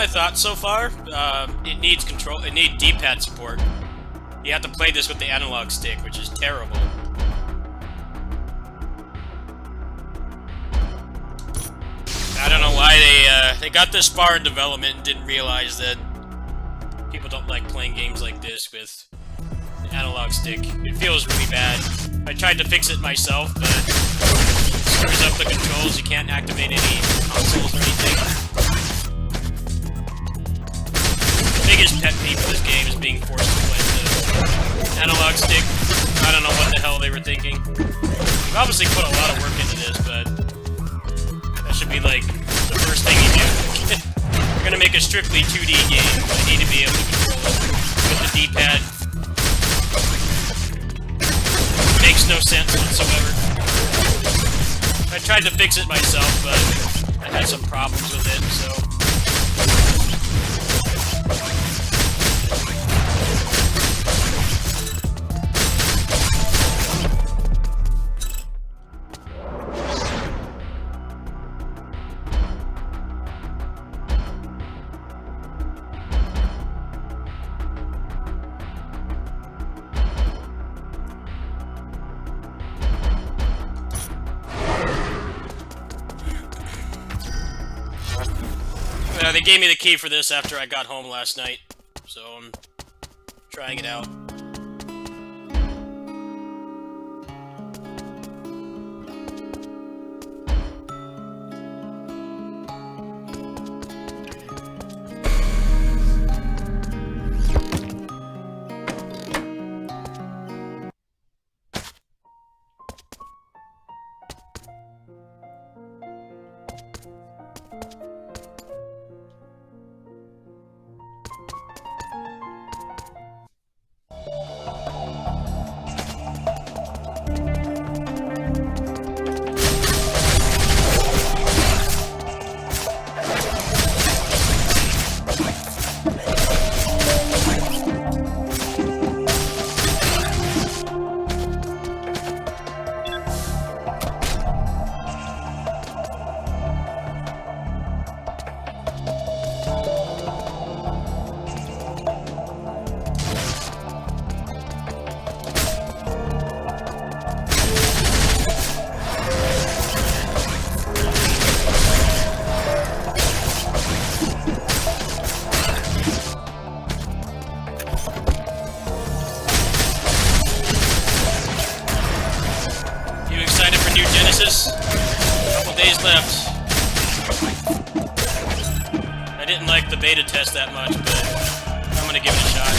I thought so far. It needs control. It needs D-pad support. You have to play this with the analog stick, which is terrible. I don't know why they got this far in development and didn't realize that people don't like playing games like this with the analog stick. It feels really bad. I tried to fix it myself, but it screws up the controls. You can't activate any consoles or anything. The biggest pet peeve of this game is being forced to play the analog stick. I don't know what the hell they were thinking. They've obviously put a lot of work into this, but that should be like the first thing you do. You're gonna make a strictly 2D game. You need to be able to control it with the D-pad. Makes no sense whatsoever. I tried to fix it myself, but I had some problems with it, so... They gave me the key for this after I got home last night, so I'm trying it out. I didn't like the beta test that much, but I'm gonna give it a shot.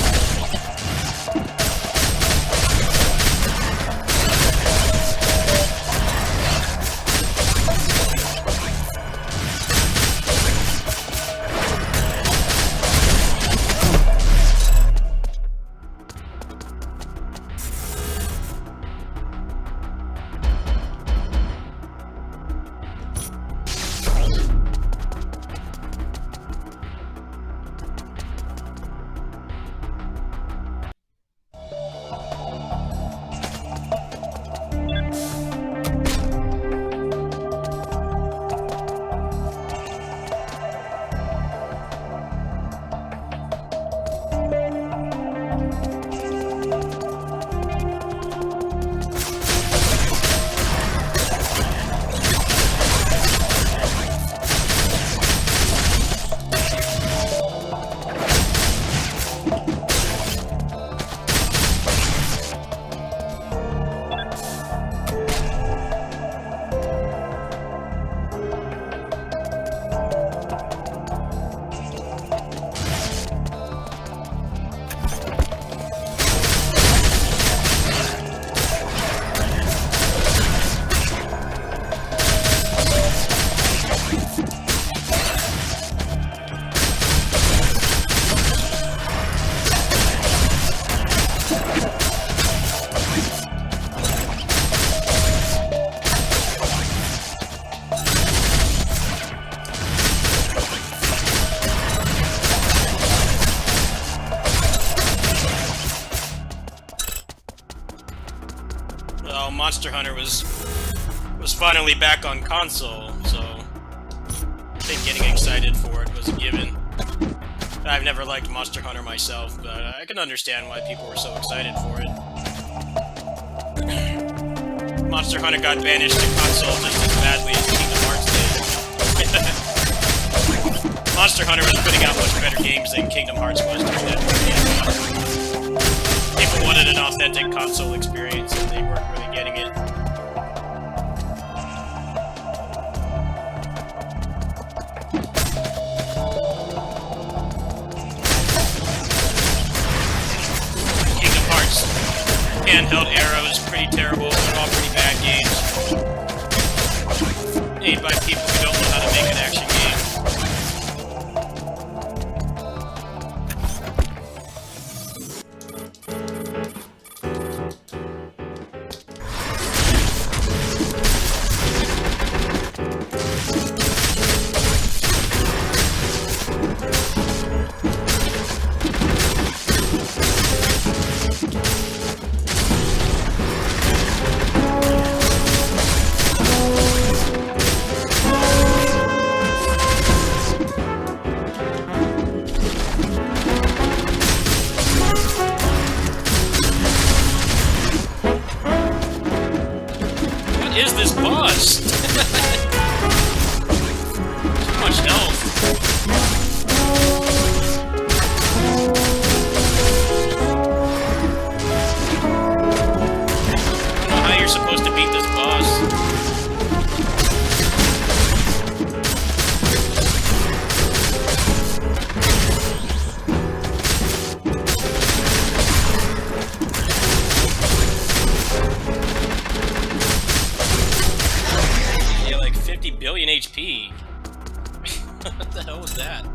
Monster Hunter was finally back on console, so I think getting excited for it was a given. I've never liked Monster Hunter myself, but I can understand why people were so excited for it. Monster Hunter got banished to console just as badly as Kingdom Hearts did. Monster Hunter was putting out much better games than Kingdom Hearts was during that period. People wanted an authentic console experience, and they weren't really getting it. Handheld era was pretty terrible. They're all pretty bad games. Made by people who don't know how to make an action game. Is this boss? Too much health. I don't know how you're supposed to beat this boss. Billion HP. What the hell was that?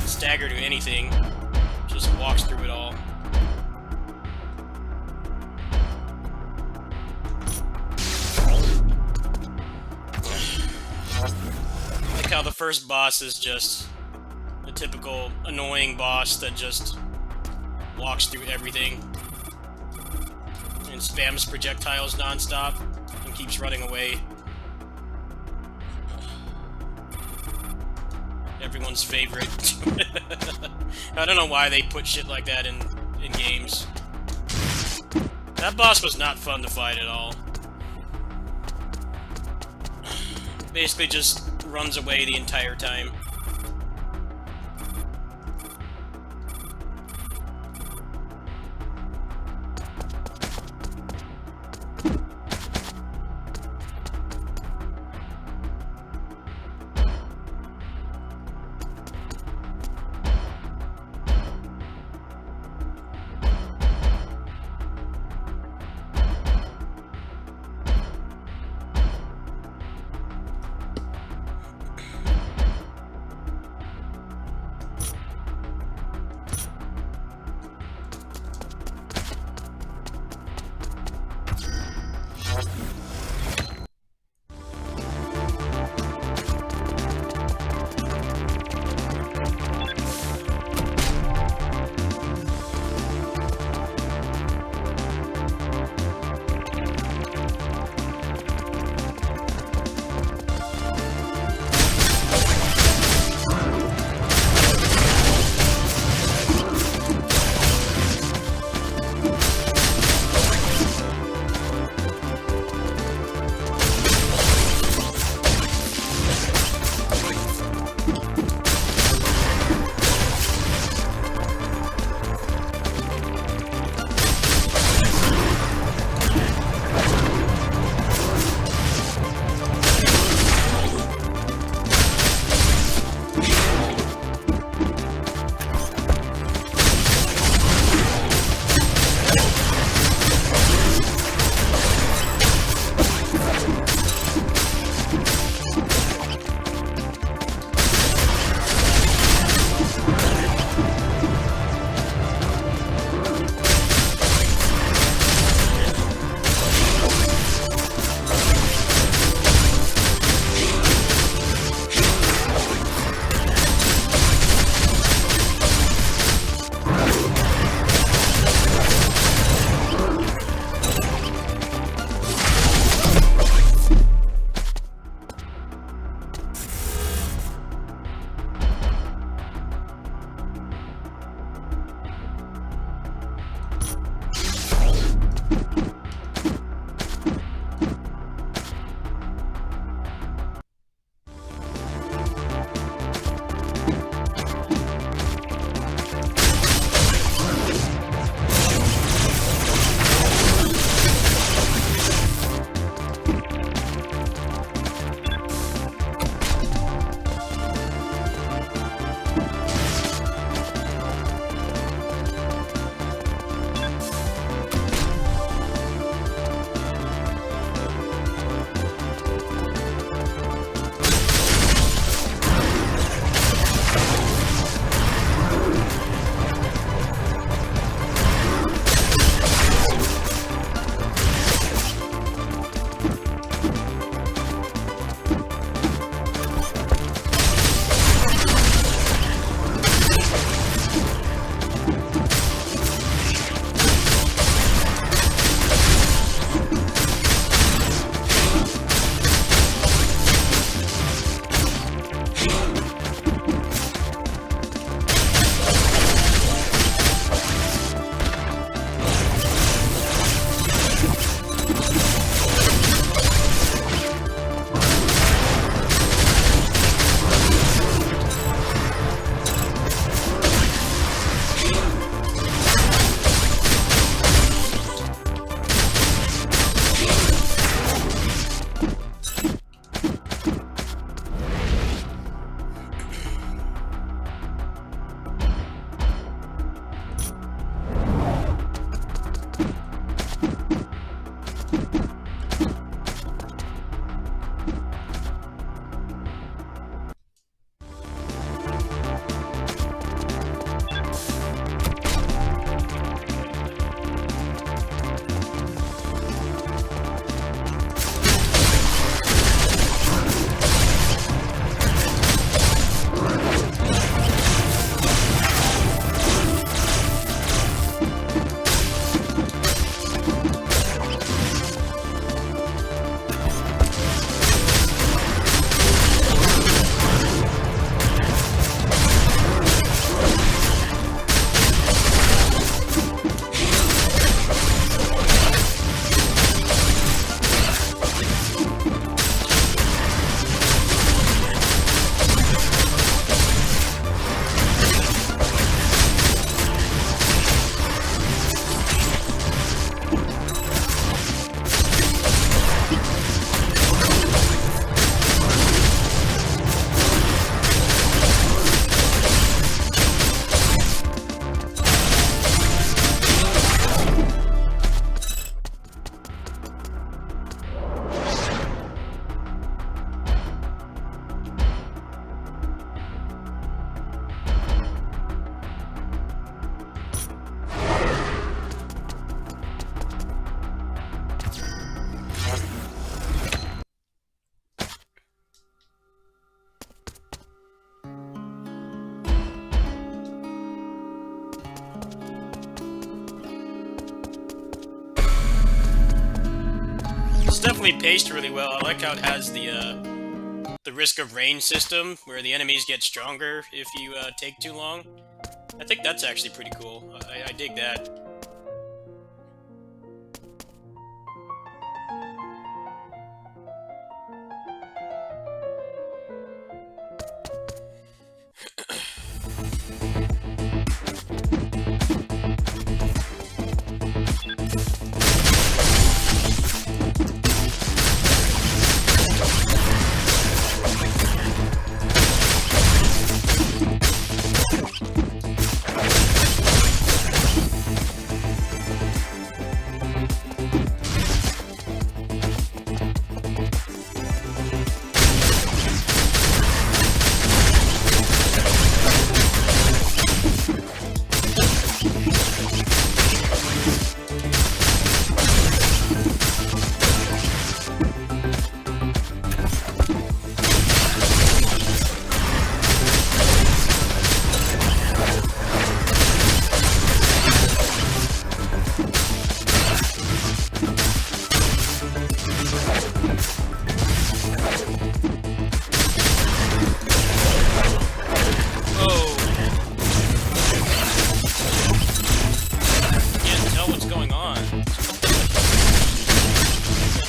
Stagger to anything. Just walks through it all. I like how the first boss is just a typical annoying boss that just walks through everything and spams projectiles non-stop and keeps running away. Everyone's favorite. I don't know why they put shit like that in games. That boss was not fun to fight at all. Basically just runs away the entire time. definitely paced really well. I like how it has the risk of range system, where the enemies get stronger if you take too long. I think that's actually pretty cool. I dig that.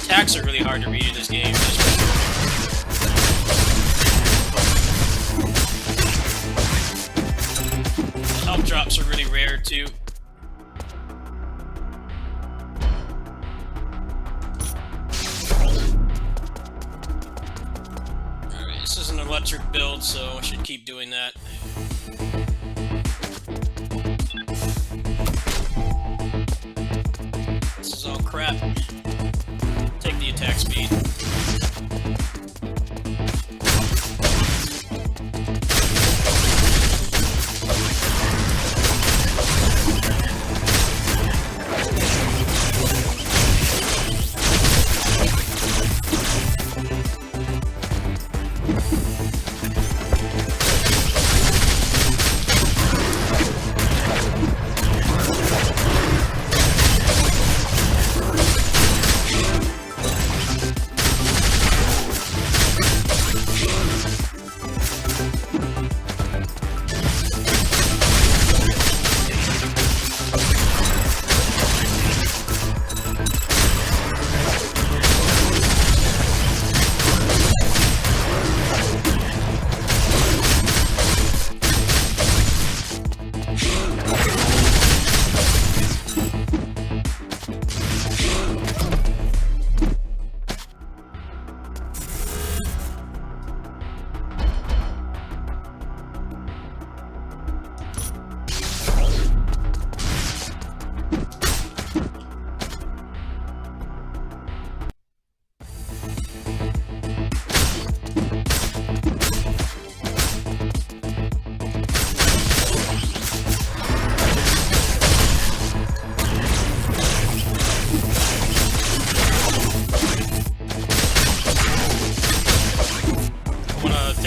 Attacks are really hard to read in this game. Health drops are really rare too. Alright, this is an electric build, so I should keep doing that. This is all crap. Take the attack speed.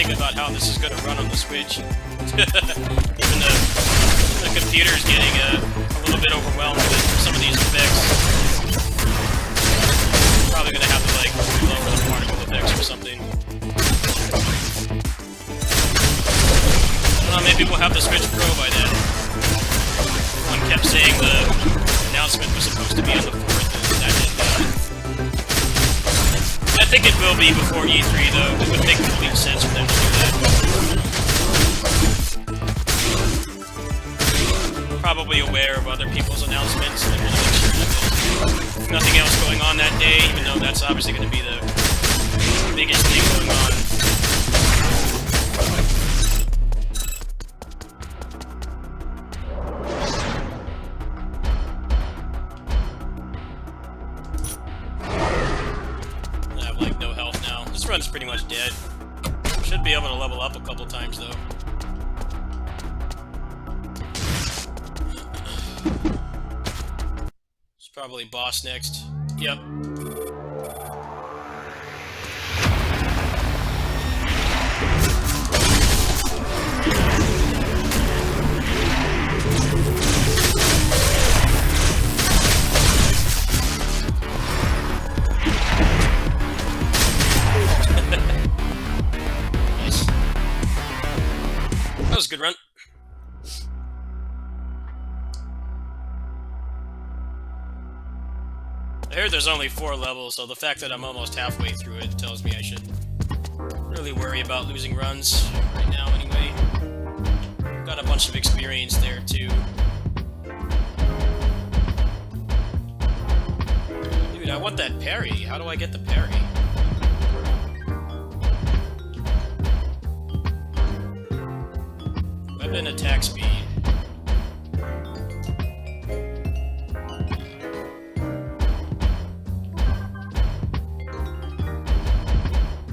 About how this is going to run on the Switch. Even the computer's getting a little bit overwhelmed with some of these effects. Probably going to have to like lower the particle effects or something. I don't know, maybe we'll have the Switch Pro by then. One kept saying the announcement was supposed to be on the 4th, and that didn't happen. I think it will be before E3, though. It would make complete sense for them to do that. Probably aware of other people's announcements, and they want to make sure that there's nothing else going on that day, even though that's obviously going to be the biggest thing going on. Run's pretty much dead. Should be able to level up a couple times though. It's probably boss next. Yep. good run. I heard there's only 4 levels, so the fact that I'm almost halfway through it tells me I should really worry about losing runs right now anyway. Got a bunch of experience there too. Dude, I want that parry. How do I get the parry? Weapon attack speed.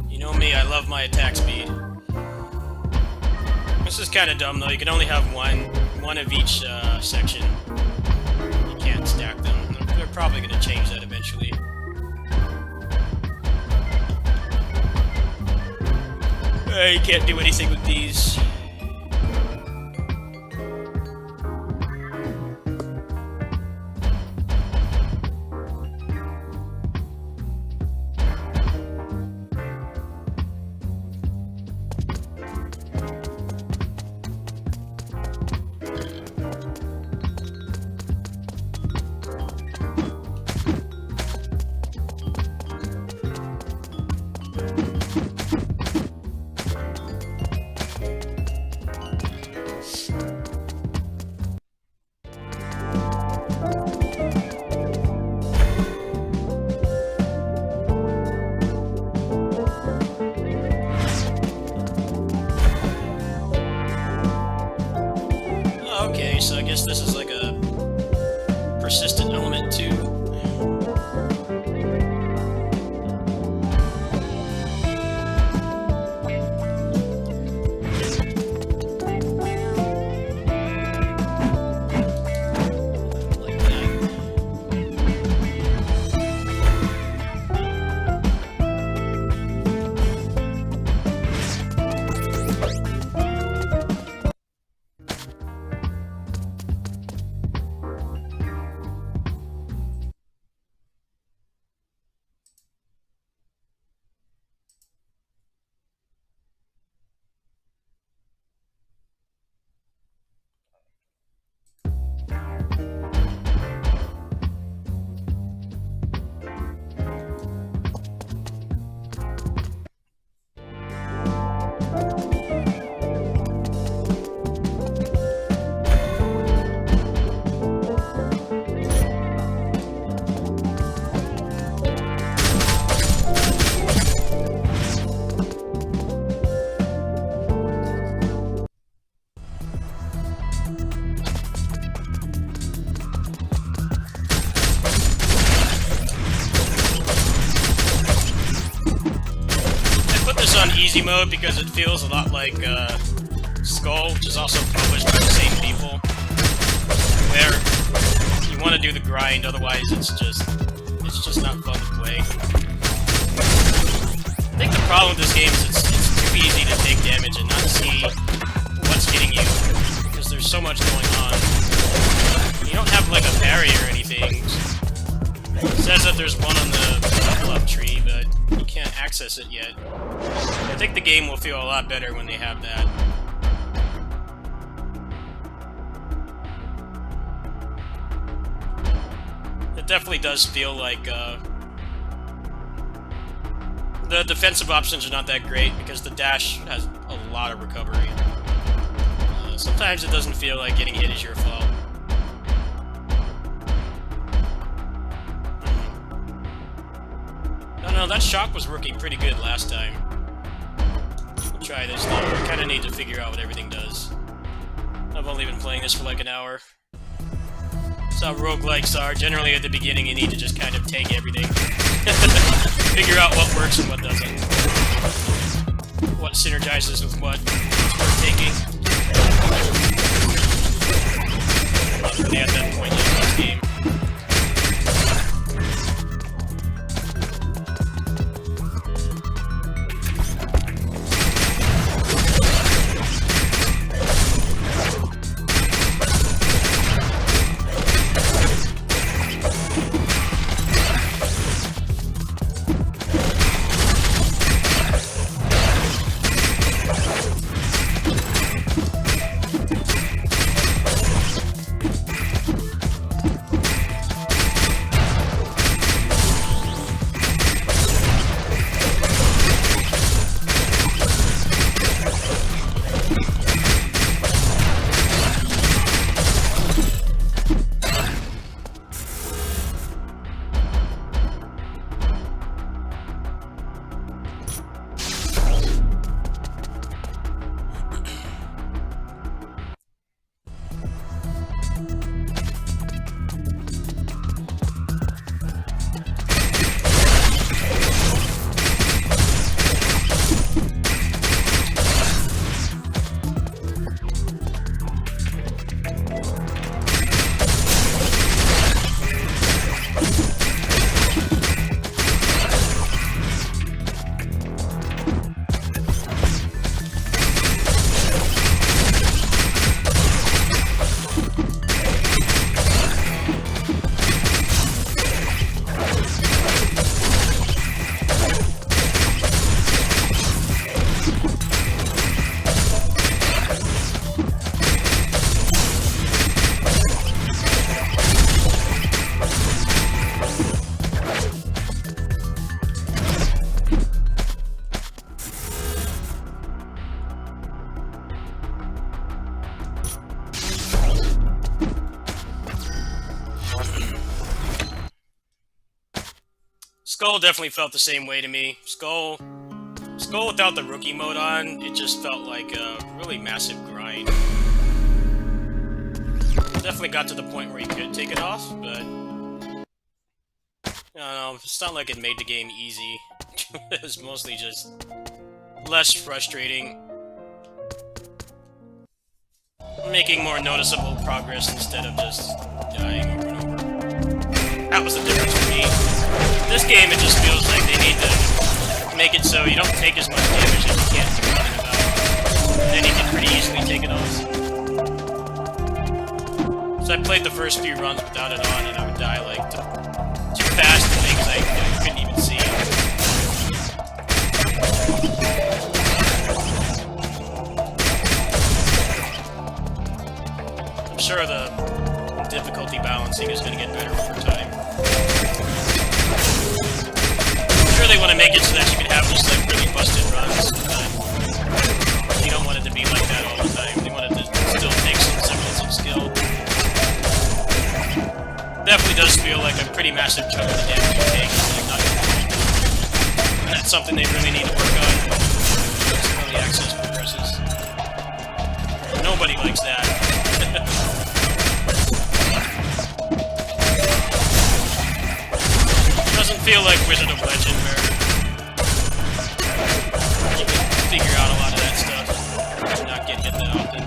You know me, I love my attack speed. This is kind of dumb though, you can only have one of each section. You can't stack them. They're probably going to change that eventually. You can't do anything with these. Okay, so I guess this is like a persistent element too. Like that. On easy mode because it feels a lot like Skull, which is also published by the same people. Where you want to do the grind, otherwise it's just not fun to play. I think the problem with this game is it's too easy to take damage and not see what's hitting you because there's so much going on. You don't have like a parry or anything. It says that there's one on the level up tree, but you can't access it yet. I think the game will feel a lot better when they have that. It definitely does feel like the defensive options are not that great because the dash has a lot of recovery. Sometimes it doesn't feel like getting hit is your fault. No, that shock was working pretty good last time. We'll try this though. I kind of need to figure out what everything does. I've only been playing this for like an hour. That's how roguelikes are. Generally at the beginning you need to just kind of take everything. Figure out what works and what doesn't. What synergizes with what. It's worth taking. Not really at that point yet in this game. Skull definitely felt the same way to me. Skull without the rookie mode on, it just felt like a really massive grind. Definitely got to the point where you could take it off, but I don't know, it's not like it made the game easy. It was mostly just less frustrating. Making more noticeable progress instead of just dying over and over. That was the difference for me. This game, it just feels like they need to make it so you don't take as much damage as you can't do nothing about it. And then you can pretty easily take it off. So I played the first few runs without it on, and I would die like too fast to things I couldn't even see. I'm sure the difficulty balancing is going to get better over time. I'm sure they want to make it so that you can have just like really busted runs, but you don't want it to be like that all the time. They want it to still take some semblance of skill. Definitely does feel like a pretty massive chunk of the damage you take is like not complete. And that's something they really need to work on. Some early access progresses. Nobody likes that. Doesn't feel like Wizard of Legend where you can figure out a lot of that stuff and not get hit that often.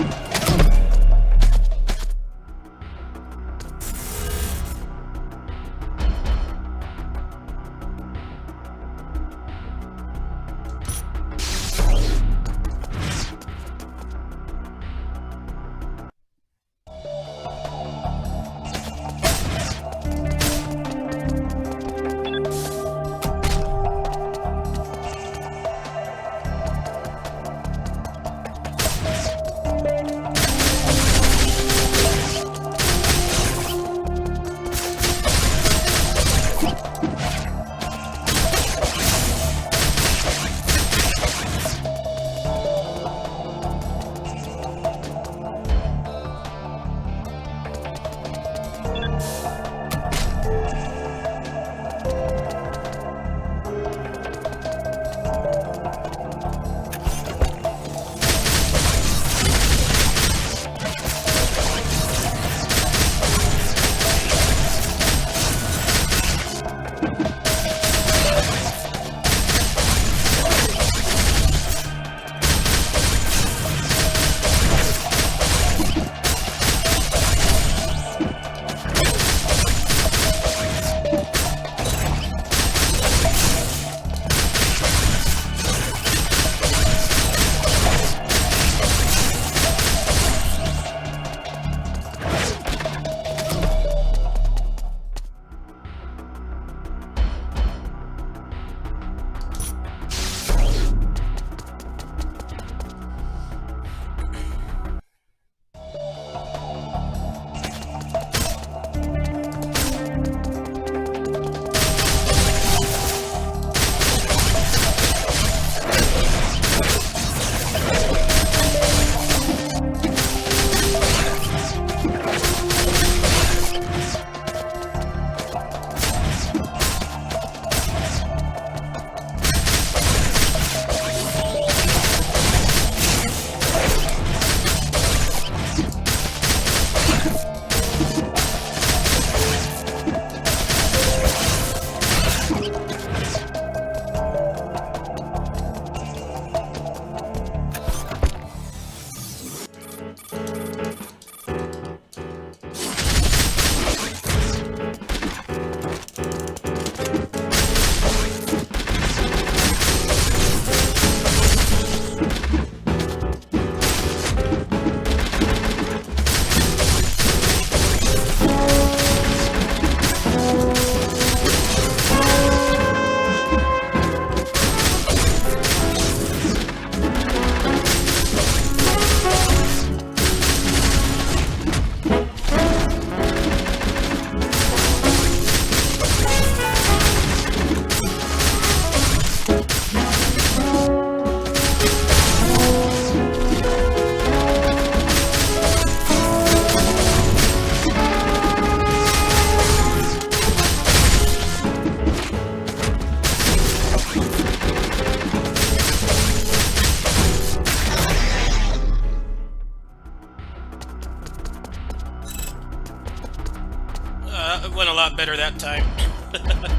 Alright,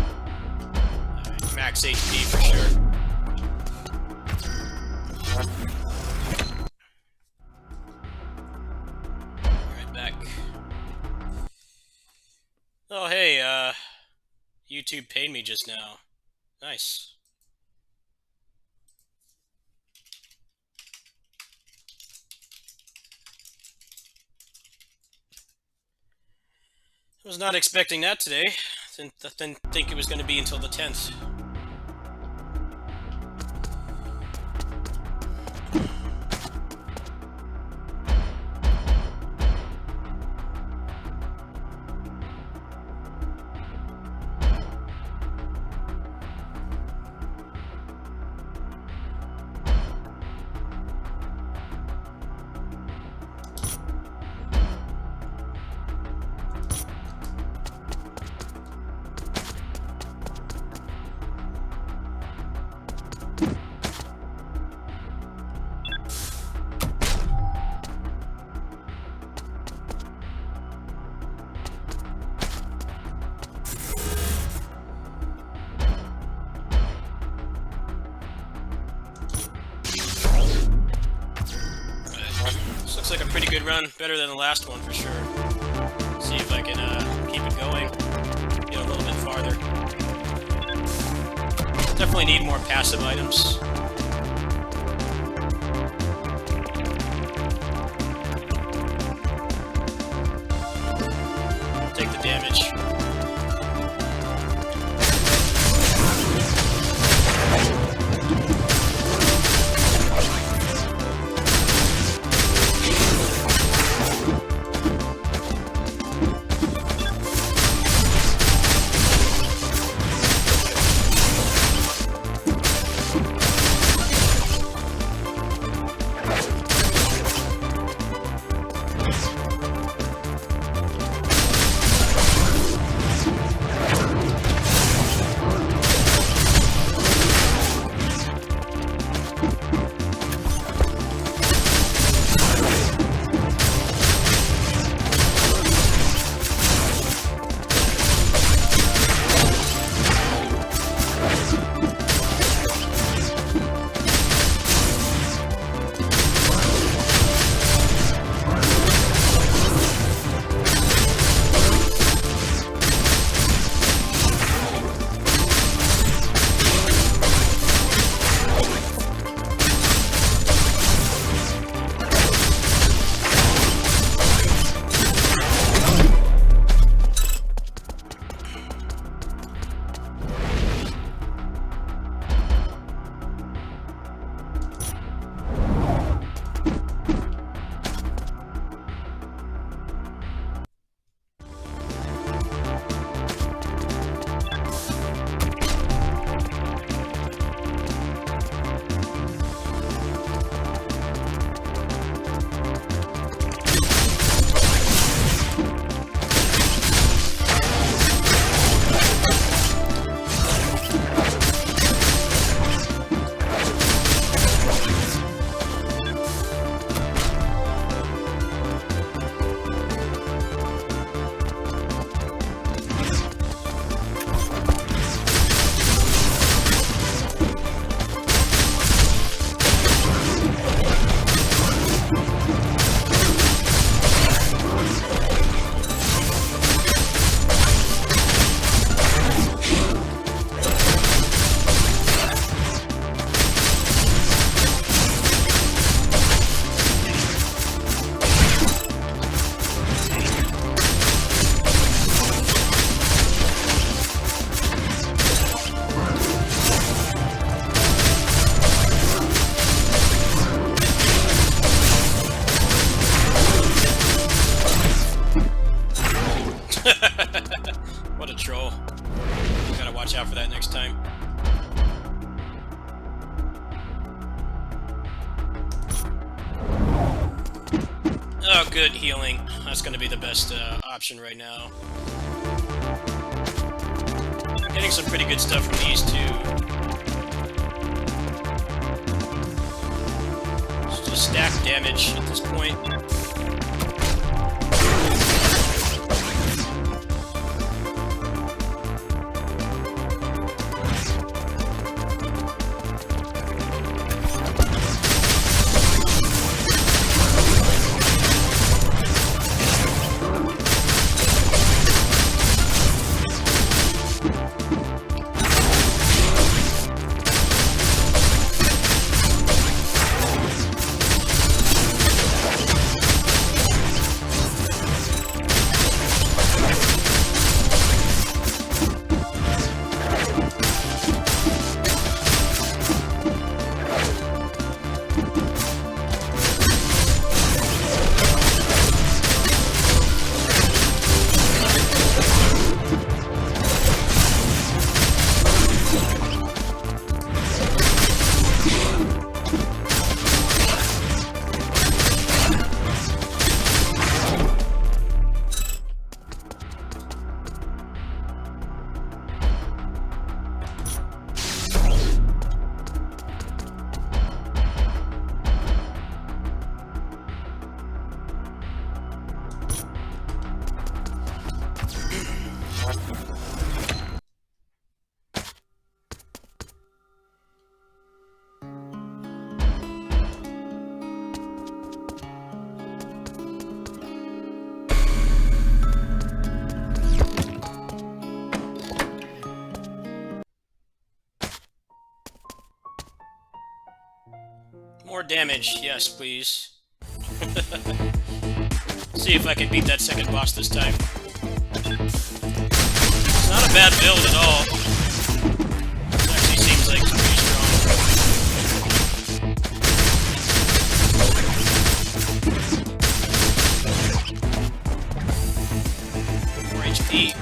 max HP for sure. Alright, back. Oh, hey, YouTube paid me just now. Nice. I was not expecting that today. Didn't think it was going to be until the 10th. Looks like a pretty good run, better than the last one for sure. See if I can keep it going, get a little bit farther. Definitely need more passive items. Take the damage. What a troll. Gotta watch out for that next time. Oh, good, healing. That's gonna be the best option right now. Getting some pretty good stuff from these two. It's just stack damage at this point. More damage, yes, please. See if I can beat that second boss this time. It's not a bad build at all. It actually seems like it's pretty strong. More HP.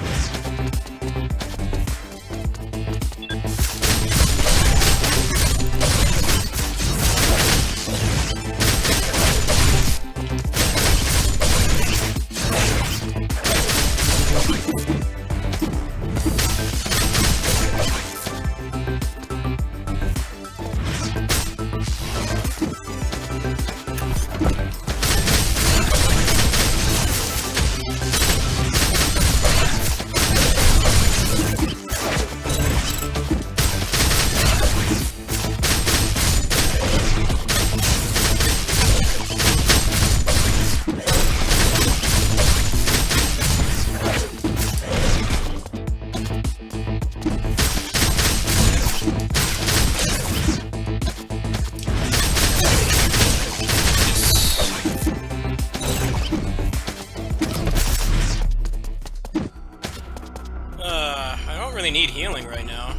Need healing right now.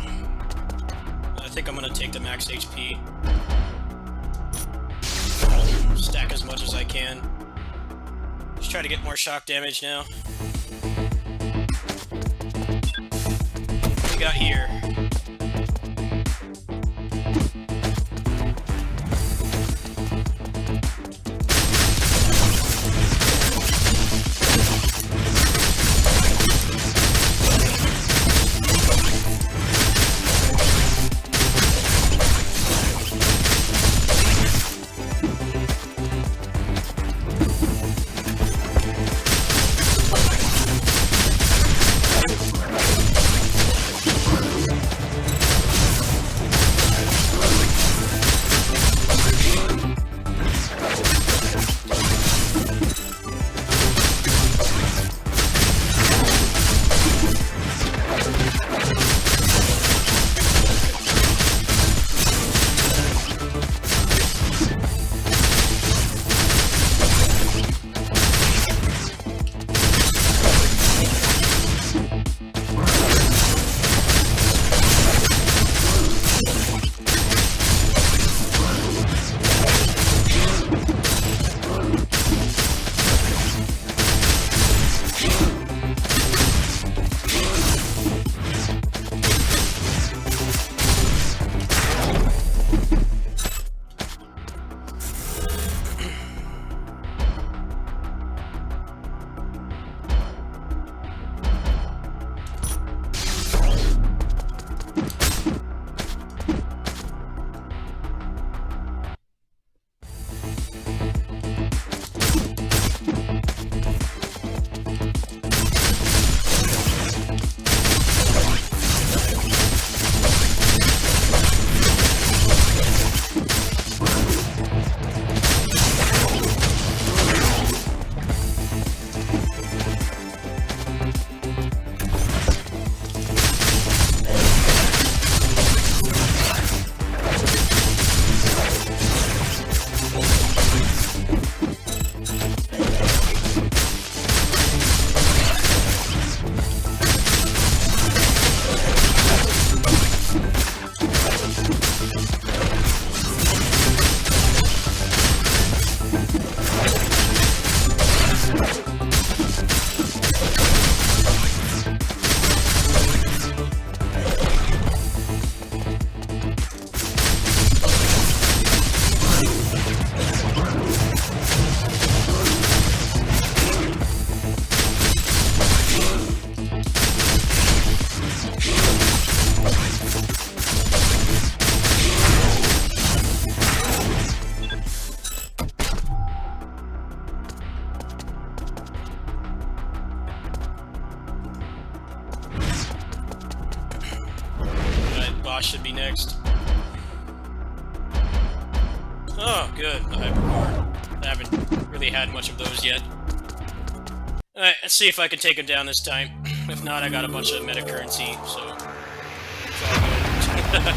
I think I'm gonna take the max HP. Stack as much as I can. Just try to get more shock damage now. What we got here? boss should be next. Oh, good. The Hypercore. I haven't really had much of those yet. Alright, let's see if I can take him down this time. If not, I got a bunch of meta currency, so it's all good.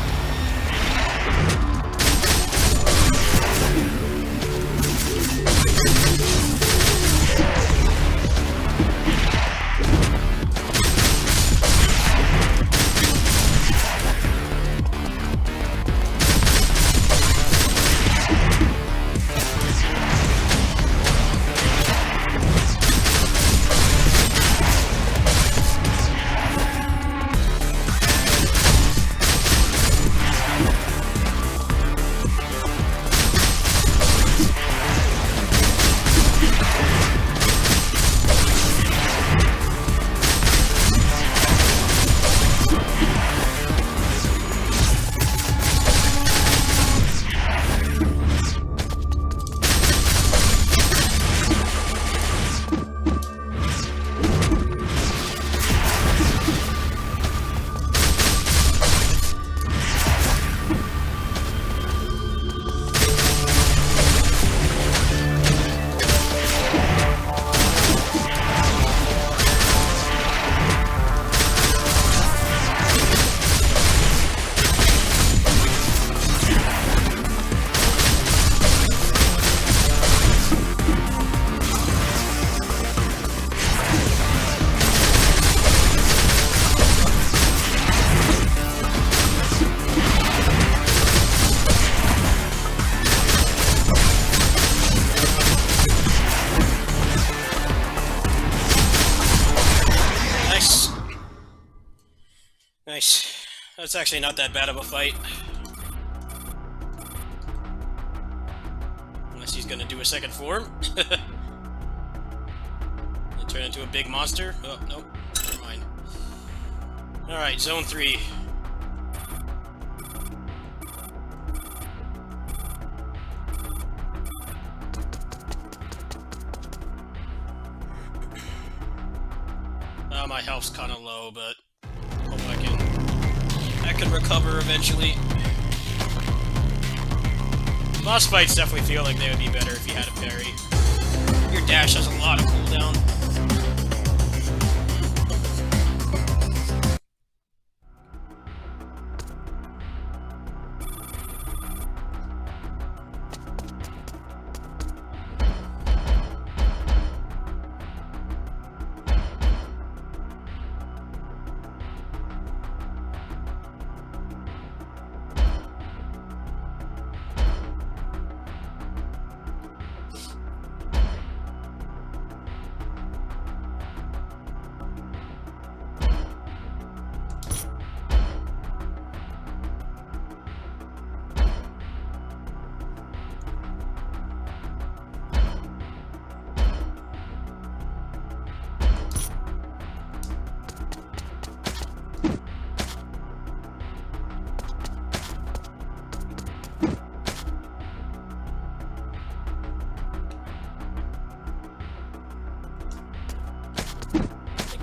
That's actually not that bad of a fight. Unless he's gonna do a second form. And turn into a big monster. Oh, nope. Never mind. Alright, Zone 3. My health's kind of low, but hope I can recover eventually. Boss fights definitely feel like they would be better if you had a parry. Your dash has a lot of cooldown.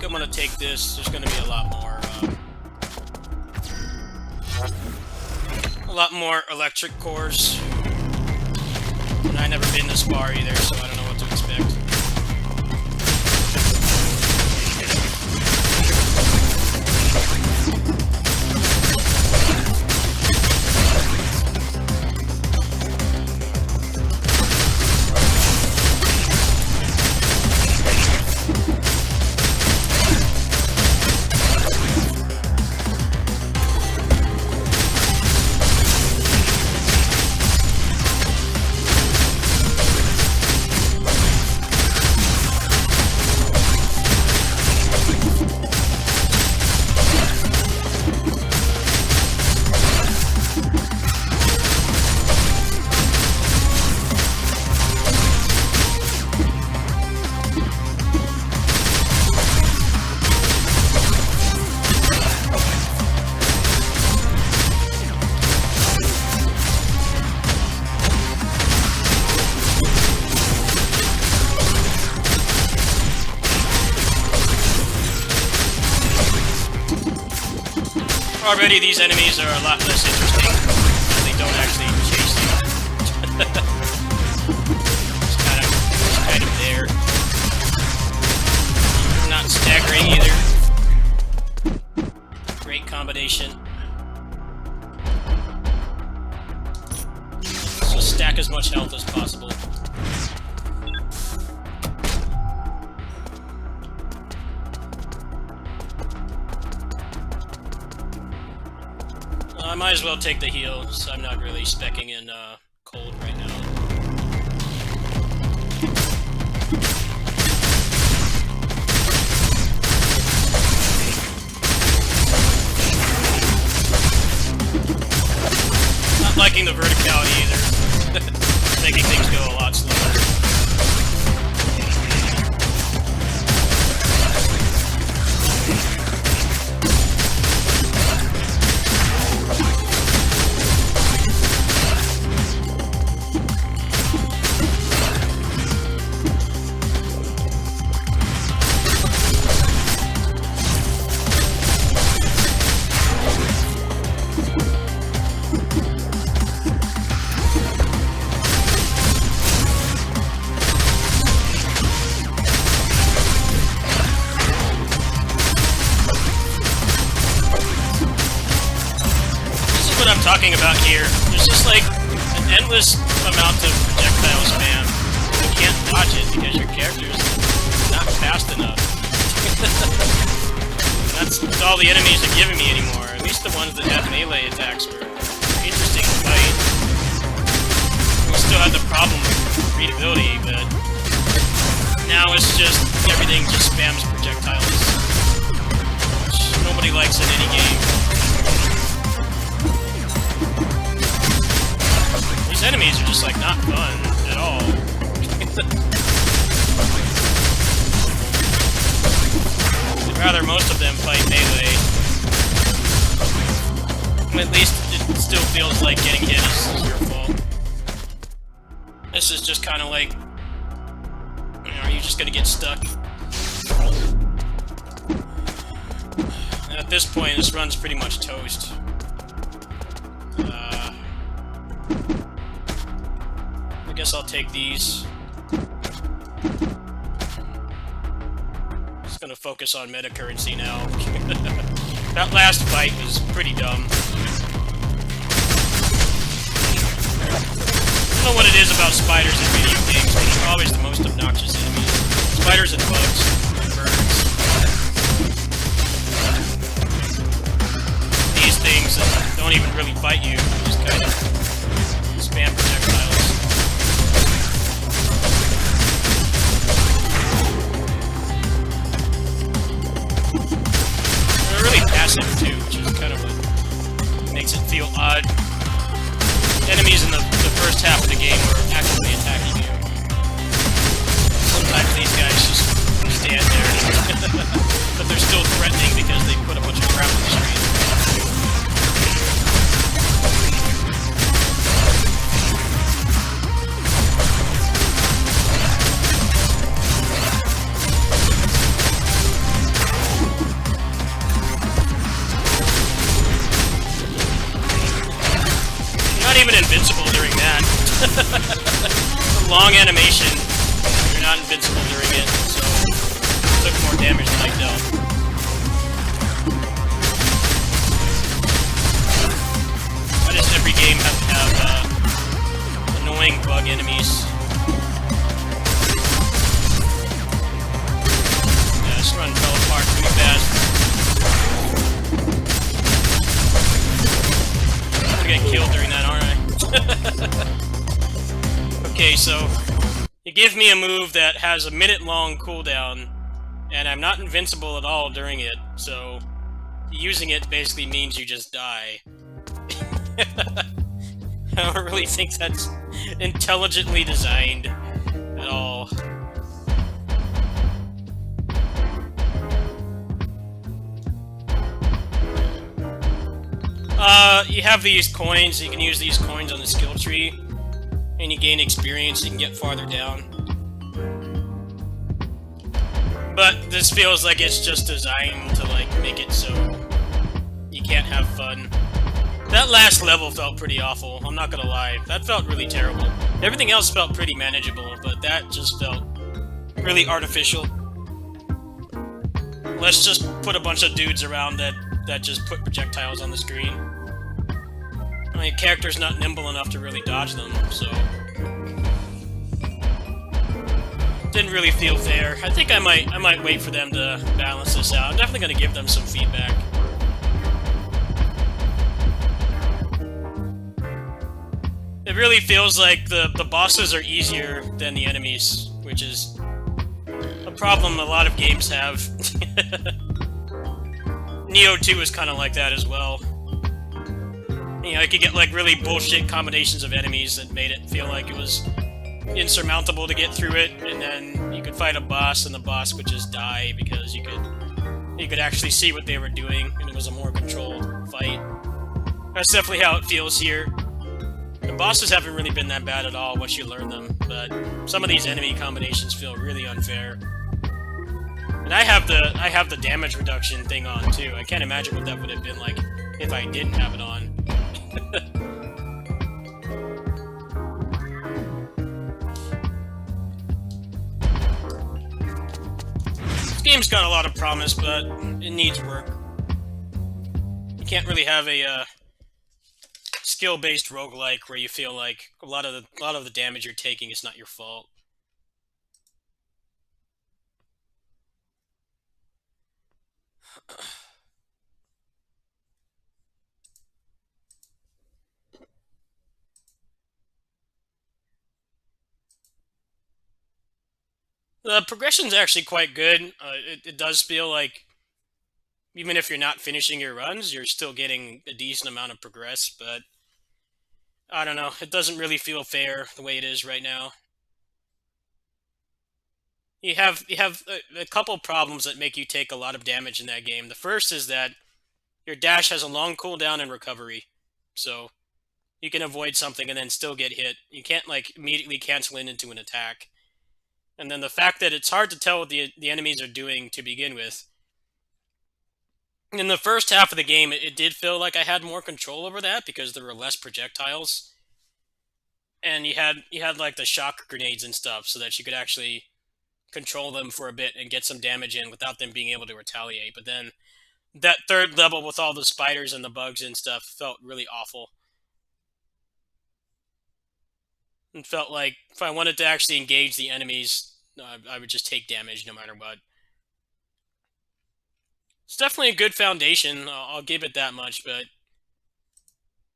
I'm gonna take this. There's gonna be a lot more electric cores. And I've never been this far either, so I don't know what to expect. Already, these enemies are a lot less interesting. They don't actually chase you. Just kind of there. Not staggering either. Great combination. So stack as much health as possible. I might as well take the heal, so I'm not really speccing in cold right now. Not liking the verticality either. Making things go a lot slower. Talking about here, there's just like an endless amount of projectile spam. You can't dodge it because your character's not fast enough. That's all the enemies are giving me anymore. At least the ones that have melee attacks were interesting to fight. We still had the problem with readability, but now it's just everything just spams projectiles, which nobody likes in any game. just like not fun at all. I'd rather most of them fight melee. At least it still feels like getting hit is your fault. This is just kind of like, you know, are you just gonna get stuck? At this point, this run's pretty much toast. I guess I'll take these. Just gonna focus on meta currency now. That last fight was pretty dumb. I don't know what it is about spiders in video games, but they're always the most obnoxious enemies. Spiders and bugs. And birds. These things that don't even really fight you, just kind of spam projectiles. They're really passive too, which is kind of what makes it feel odd. Enemies in the first half of the game were actively attacking you. Sometimes these guys just stand there, but they're still threatening because they put a bunch of crap on the screen. Not even invincible during that. A long animation. You're not invincible during it, so it took more damage than I dealt. Why does every game have to have annoying bug enemies? Yeah, this run fell apart pretty fast. I'm gonna get killed during that, aren't I? Okay, so you give me a move that has a minute-long cooldown, and I'm not invincible at all during it, so using it basically means you just die. I don't really think that's intelligently designed at all. You have these coins, you can use these coins on the skill tree, and you gain experience, you can get farther down. But this feels like it's just designed to, like, make it so you can't have fun. That last level felt pretty awful, I'm not gonna lie. That felt really terrible. Everything else felt pretty manageable, but that just felt really artificial. Let's just put a bunch of dudes around that just put projectiles on the screen. I mean, character's not nimble enough to really dodge them, so didn't really feel fair. I think I might wait for them to balance this out. I'm definitely gonna give them some feedback. It really feels like the bosses are easier than the enemies, which is a problem a lot of games have. Nioh 2 is kind of like that as well. You know, you could get like really bullshit combinations of enemies that made it feel like it was insurmountable to get through it, and then you could fight a boss and the boss would just die because you could actually see what they were doing and it was a more controlled fight. That's definitely how it feels here. The bosses haven't really been that bad at all once you learn them, but some of these enemy combinations feel really unfair. And I have the damage reduction thing on too. I can't imagine what that would have been like if I didn't have it on. This game's got a lot of promise, but it needs work. You can't really have a skill-based roguelike where you feel like a lot of the damage you're taking is not your fault. The progression's actually quite good. It does feel like even if you're not finishing your runs, you're still getting a decent amount of progress, but I don't know. It doesn't really feel fair the way it is right now. You have a couple problems that make you take a lot of damage in that game. The first is that your dash has a long cooldown and recovery, so you can avoid something and then still get hit. You can't like immediately cancel into an attack. And then the fact that it's hard to tell what the enemies are doing to begin with. In the first half of the game, it did feel like I had more control over that because there were less projectiles, and you had like the shock grenades and stuff, so that you could actually control them for a bit and get some damage in without them being able to retaliate. But then that third level with all the spiders and the bugs and stuff felt really awful. It felt like if I wanted to actually engage the enemies, I would just take damage no matter what. It's definitely a good foundation, I'll give it that much, but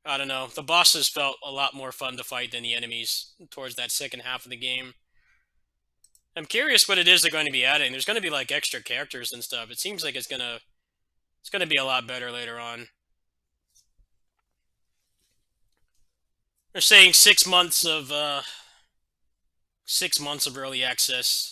I don't know. The bosses felt a lot more fun to fight than the enemies towards that second half of the game. I'm curious what it is they're going to be adding. There's going to be like extra characters and stuff. It seems like it's gonna be a lot better later on. They're saying 6 months of 6 months of early access.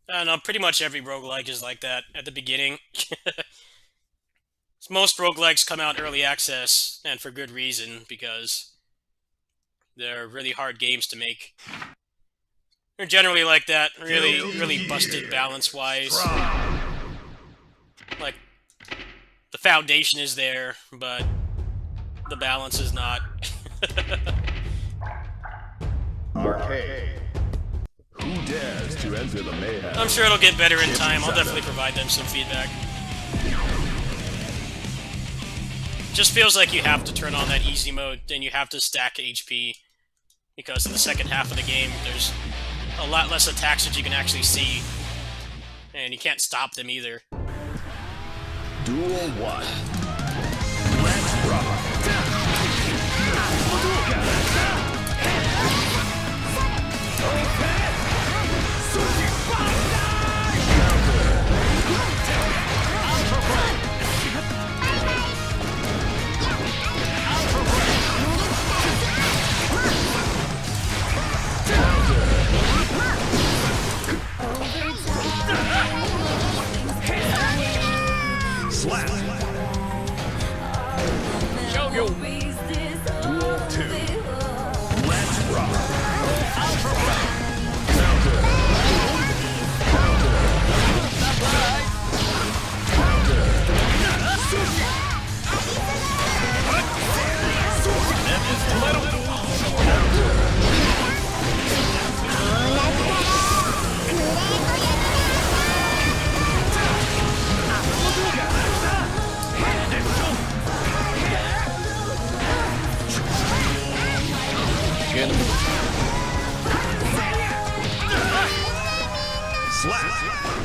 I don't know, pretty much every roguelike is like that at the beginning. Most roguelikes come out early access, and for good reason, because they're really hard games to make. They're generally like that, really busted balance-wise. Like, the foundation is there, but the balance is not. Arcade. Who dares to enter the mayhem? I'm sure it'll get better in time. I'll definitely provide them some feedback. Just feels like you have to turn on that easy mode, and you have to stack HP, because in the second half of the game, there's a lot less attacks that you can actually see, and you can't stop them either. Duel 1. Let's rock. Slap. Show you. Duel 2. Let's rock. Counter.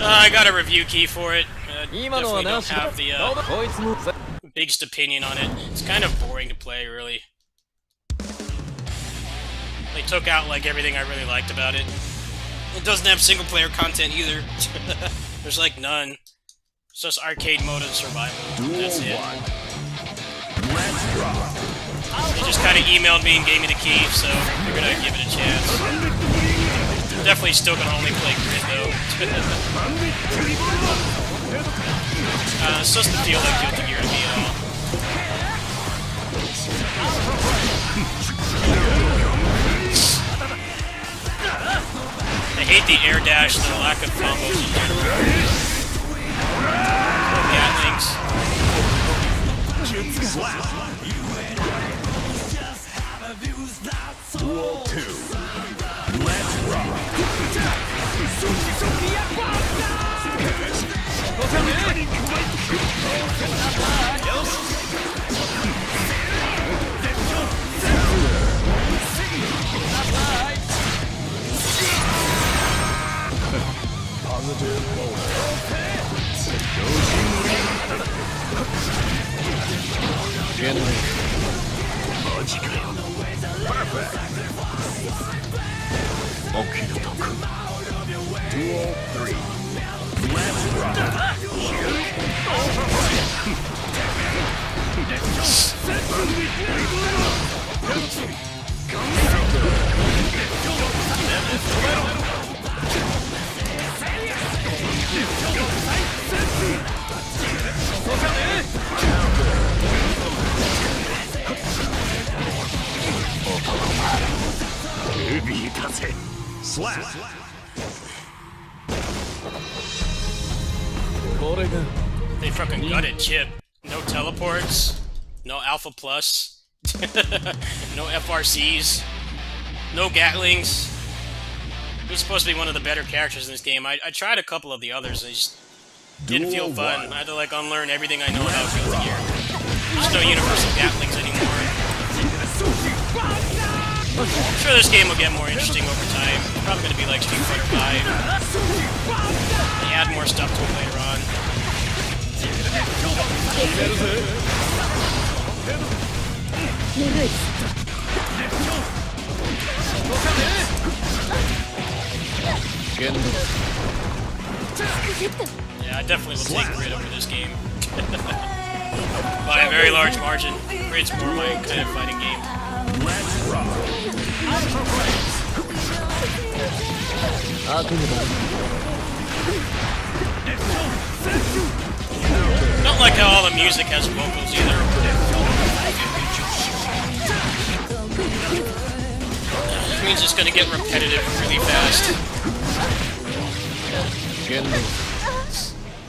I got a review key for it. Definitely don't have the biggest opinion on it. It's kind of boring to play, really. They took out like everything I really liked about it. It doesn't have single-player content either. There's like none. It's just arcade mode and survival. That's it. They just kind of emailed me and gave me the key, so I figured I'd give it a chance. Definitely still gonna only play Grid though. It doesn't feel like Guilty Gear to me at all. I hate the air dash and the lack of combos in general. Gatlings. Duel 2. Let's rock. Positive bonus. Duel 3. Let's rock. Slap. They fucking gutted Chip. No teleports, no Alpha Plus, no FRCs, no Gatlings. He was supposed to be one of the better characters in this game. I tried a couple of the others and it just didn't feel fun. I had to like unlearn everything I know about Guilty Gear. There's no universal Gatlings anymore. I'm sure this game will get more interesting over time. It's probably going to be like Street Fighter V. They add more stuff to it later on. Yeah, I definitely will take Grid over this game. By a very large margin. Grid's more my kind of fighting game. Let's rock. Don't like how all the music has vocals either. It means it's gonna get repetitive really fast.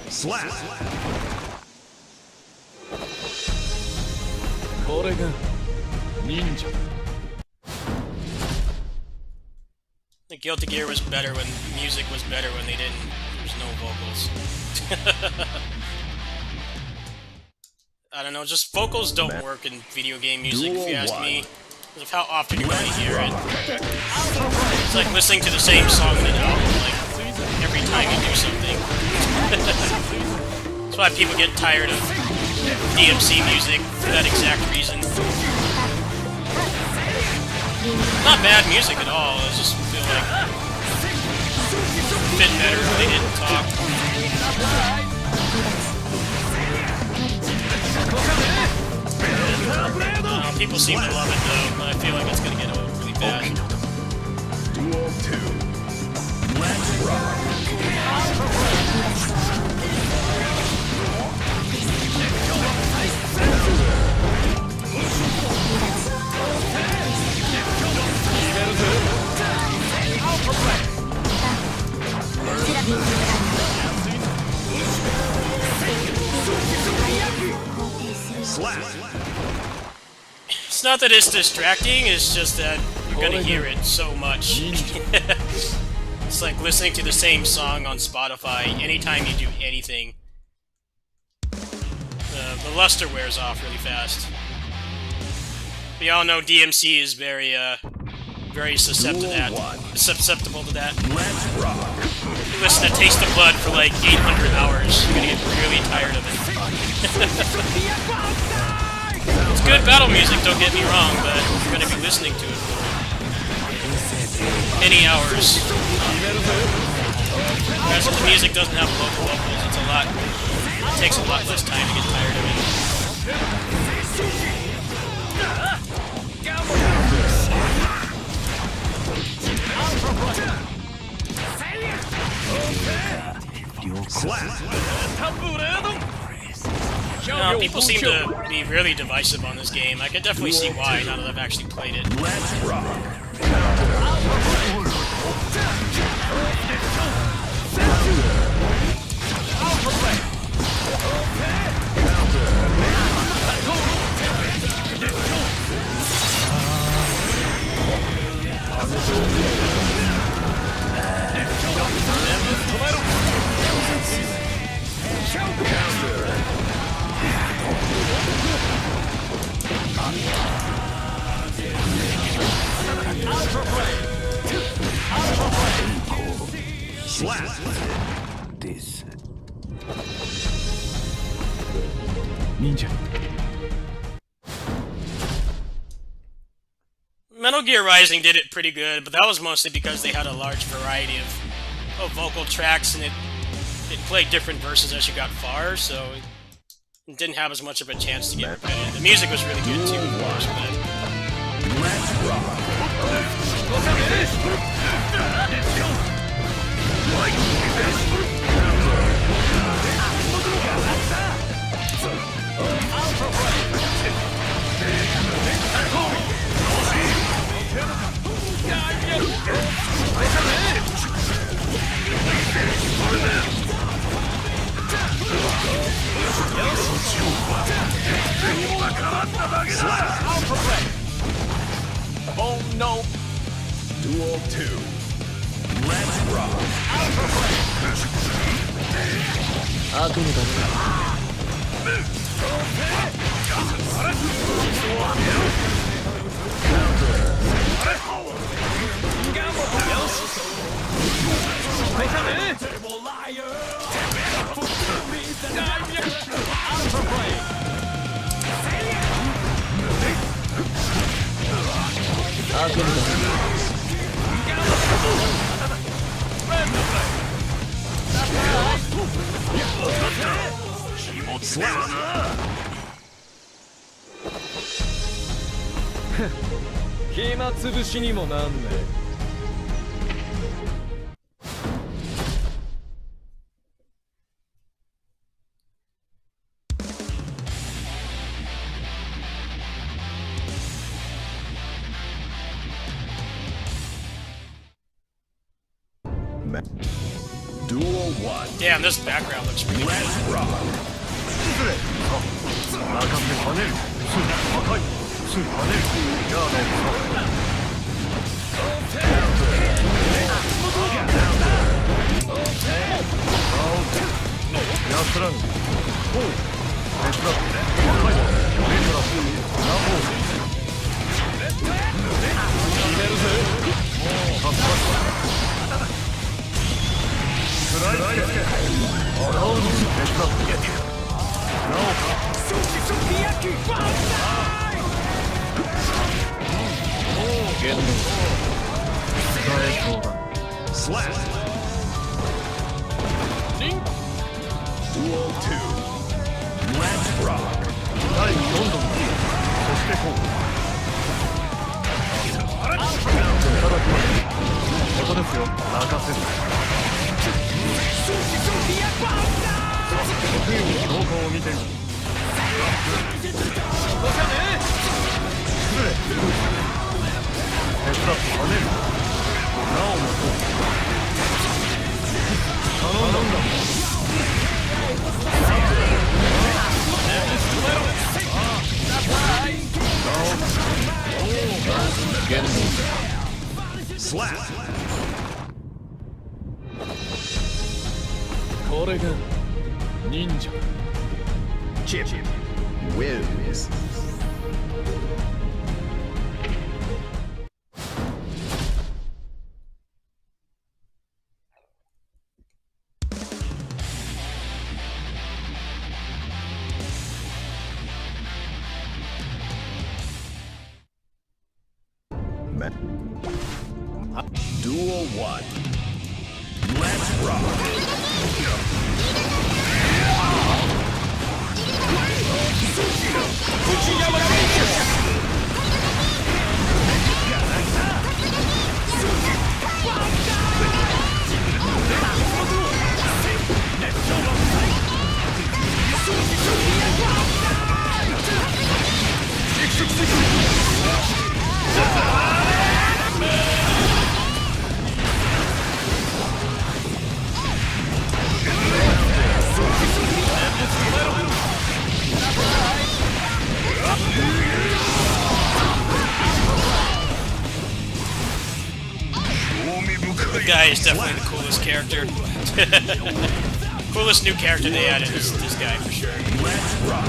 Slap. The Guilty Gear was better when music was better when they didn't. There's no vocals. I don't know, just vocals don't work in video game music, if you ask me. Because of how often you're going to hear it. It's like listening to the same song in an album, like, every time you do something. That's why people get tired of DMC music, for that exact reason. Not bad music at all, I just feel like it fit better if they didn't talk. People seem to love it though, I feel like it's gonna get really bad. Duel 2. Let's rock. Slap. It's not that it's distracting, it's just that you're gonna hear it so much. It's like listening to the same song on Spotify anytime you do anything. The luster wears off really fast. We all know DMC is very susceptible to that. Let's rock. You listen to Taste of Blood for like 800 hours, you're gonna get really tired of it. It's good battle music, don't get me wrong, but you're gonna be listening to it for many hours. Whereas if the music doesn't have local vocals, it takes a lot less time to get tired of it. Slap. No, people seem to be really divisive on this game. I can definitely see why, now that I've actually played it. Let's rock. Slap. This. 忍者 Metal Gear Rising did it pretty good, but that was mostly because they had a large variety of vocal tracks, and it played different verses as you got far, so it didn't have as much of a chance to get repetitive. The music was really good too, of course, but... Let's rock. Oh no! Duel 2. Let's rock. 悪夢だろ 悪夢だろ 暇つぶしにもなんねDuel 1. Damn, this background looks really good. Let's rock. 中手跳ねるすぐ破壊すぐ跳ねるじゃあ奴らんほう手伝って破壊メトララボー決めるぜもう助かったスライドつけ洗うの手伝ってなおか言動使えそうだ Slap. Duel 2. Let's rock. 第4度のそしてこういただきますここですよ任せる得意の強化を見てみる失礼手伝って跳ねるなおもそう頼んだんだ言動 Slap. これが忍者 Chip wins. Duel 1. Let's rock. The guy is definitely the coolest character. Coolest new character they added is this guy for sure. Let's rock.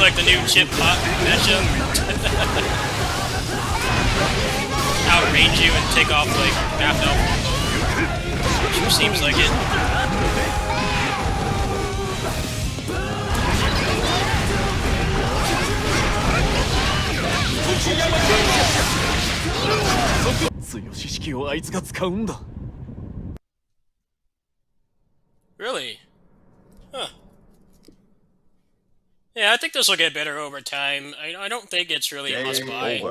like the new chip pop matchup. Outrange you and take off like half health. Sure seems like it. Really? Huh. Yeah, I think this will get better over time. I don't think it's really a must-buy.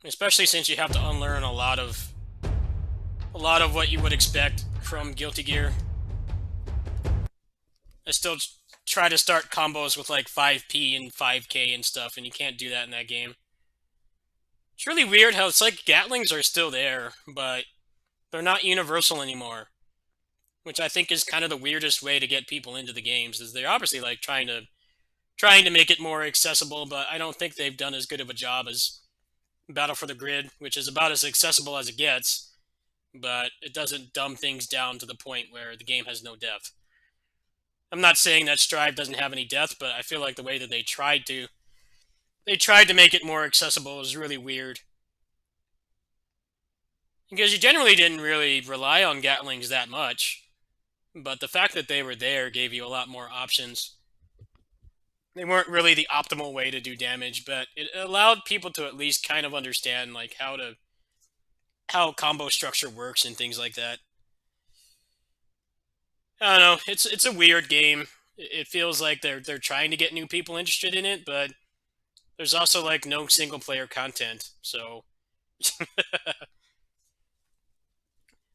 Especially since you have to unlearn a lot of what you would expect from Guilty Gear. I still try to start combos with like 5P and 5K and stuff, and you can't do that in that game. It's really weird how it's like Gatlings are still there, but they're not universal anymore. Which I think is kind of the weirdest way to get people into the games, is they're obviously like trying to make it more accessible, but I don't think they've done as good of a job as Battle for the Grid, which is about as accessible as it gets, but it doesn't dumb things down to the point where the game has no depth. I'm not saying that Strive doesn't have any depth, but I feel like the way that they tried to make it more accessible is really weird. Because you generally didn't really rely on Gatlings that much. But the fact that they were there gave you a lot more options. They weren't really the optimal way to do damage, but it allowed people to at least kind of understand like how combo structure works and things like that. I don't know. It's a weird game. It feels like they're trying to get new people interested in it, but there's also like no single player content. So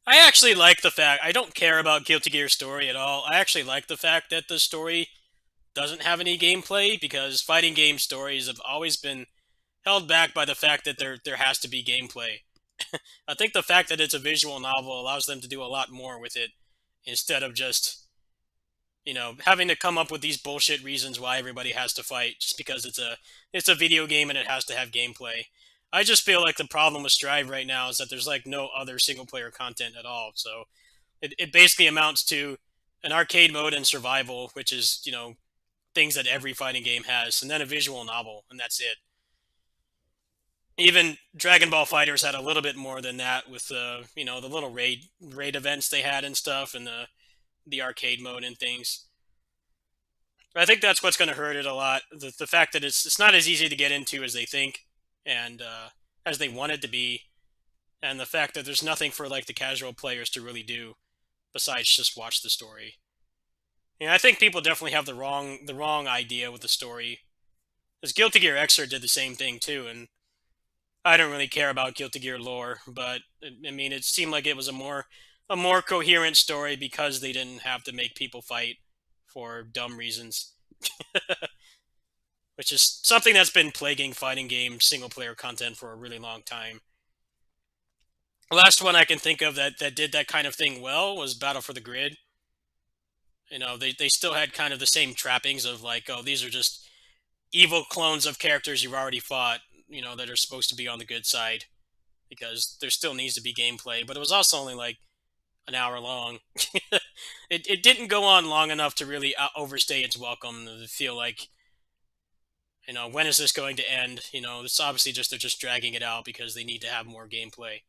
I actually like the fact, I don't care about Guilty Gear story at all. I actually like the fact that the story doesn't have any gameplay, because fighting game stories have always been held back by the fact that there has to be gameplay. I think the fact that it's a visual novel allows them to do a lot more with it, instead of just, having to come up with these bullshit reasons why everybody has to fight just because it's a video game and it has to have gameplay. I just feel like the problem with Strive right now is that there's like no other single-player content at all. So it basically amounts to an arcade mode and survival, which is, things that every fighting game has, and then a visual novel, and that's it. Even Dragon Ball FighterZ had a little bit more than that with the little raid events they had and stuff, and the arcade mode and things. But I think that's what's going to hurt it a lot. The fact that it's not as easy to get into as they think, and as they want it to be, and the fact that there's nothing for like the casual players to really do besides just watch the story. I think people definitely have the wrong idea with the story. Because Guilty Gear Xrd did the same thing too, and I don't really care about Guilty Gear lore, but I mean, it seemed like it was a more coherent story because they didn't have to make people fight for dumb reasons. Which is something that's been plaguing fighting game single-player content for a really long time. The last one I can think of that did that kind of thing well was Battle for the Grid. They still had kind of the same trappings of like, oh, these are just evil clones of characters you've already fought, that are supposed to be on the good side, because there still needs to be gameplay, but it was also only like an hour long. It didn't go on long enough to really overstay its welcome, to feel like, when is this going to end? It's obviously they're just dragging it out because they need to have more gameplay.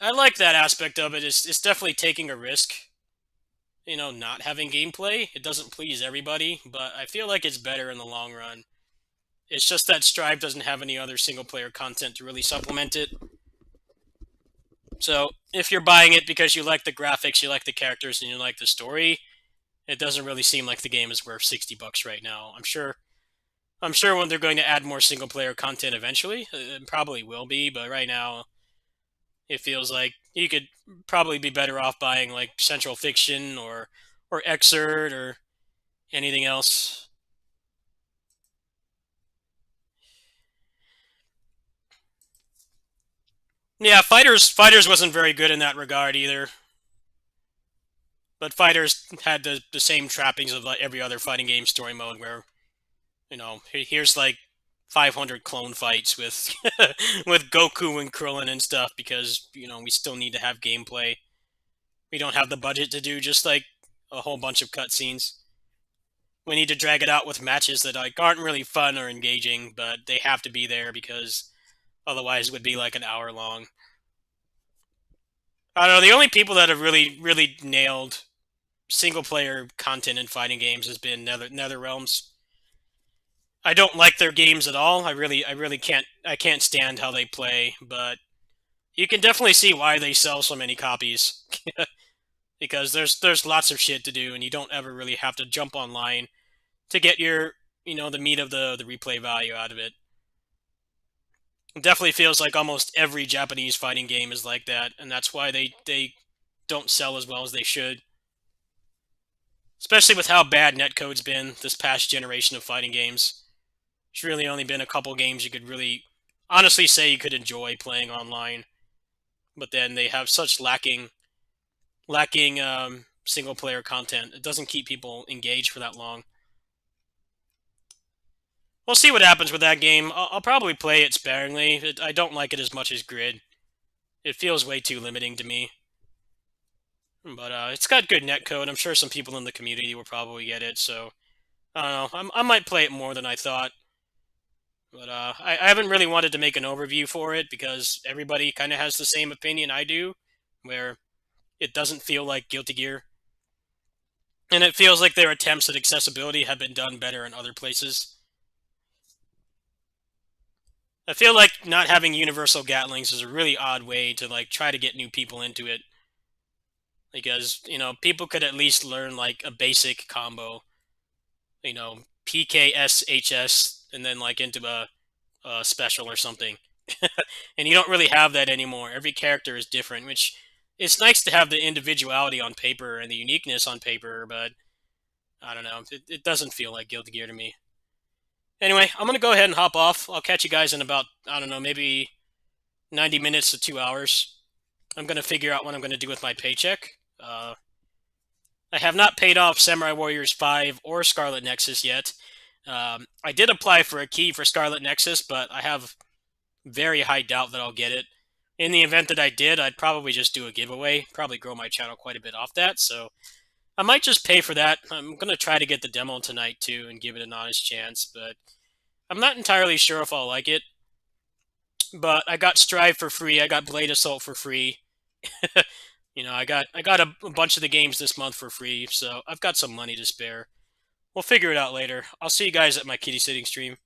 I like that aspect of it. It's definitely taking a risk, not having gameplay. It doesn't please everybody, but I feel like it's better in the long run. It's just that Strive doesn't have any other single-player content to really supplement it. So, if you're buying it because you like the graphics, you like the characters, and you like the story, it doesn't really seem like the game is worth $60 right now. I'm sure when they're going to add more single-player content eventually, it probably will be, but right now, it feels like you could probably be better off buying like Central Fiction or Xrd or anything else. Yeah, Fighters wasn't very good in that regard either. But Fighters had the same trappings of like every other fighting game story mode where, here's like 500 clone fights with with Goku and Krillin and stuff because, we still need to have gameplay. We don't have the budget to do just like a whole bunch of cutscenes. we need to drag it out with matches that like aren't really fun or engaging, but they have to be there because otherwise it would be like an hour long. I don't know, the only people that have really nailed single player content in fighting games has been NetherRealms. I don't like their games at all. I really can't stand how they play, but you can definitely see why they sell so many copies. Because there's lots of shit to do, and you don't ever really have to jump online to get your the meat of the replay value out of it. It definitely feels like almost every Japanese fighting game is like that, and that's why they don't sell as well as they should. Especially with how bad netcode's been this past generation of fighting games. There's really only been a couple games you could really honestly say you could enjoy playing online. But then they have such lacking single player content. It doesn't keep people engaged for that long. We'll see what happens with that game. I'll probably play it sparingly. I don't like it as much as Grid. It feels way too limiting to me. But it's got good netcode. I'm sure some people in the community will probably get it, so I don't know. I might play it more than I thought. But I haven't really wanted to make an overview for it because everybody kind of has the same opinion I do, where it doesn't feel like Guilty Gear. And it feels like their attempts at accessibility have been done better in other places. I feel like not having universal Gatlings is a really odd way to like try to get new people into it. Because, people could at least learn like a basic combo. PKSHS and then like into a special or something. And you don't really have that anymore. Every character is different, which it's nice to have the individuality on paper and the uniqueness on paper, but I don't know. It doesn't feel like Guilty Gear to me. Anyway, I'm going to go ahead and hop off. I'll catch you guys in about, I don't know, maybe 90 minutes to 2 hours. I'm going to figure out what I'm going to do with my paycheck. I have not paid off Samurai Warriors 5 or Scarlet Nexus yet. I did apply for a key for Scarlet Nexus, but I have very high doubt that I'll get it. In the event that I did, I'd probably just do a giveaway, probably grow my channel quite a bit off that, so I might just pay for that. I'm going to try to get the demo tonight too and give it an honest chance, but I'm not entirely sure if I'll like it. But I got Strive for free, I got Blade Assault for free. I got a bunch of the games this month for free, so I've got some money to spare. We'll figure it out later. I'll see you guys at my kitty sitting stream.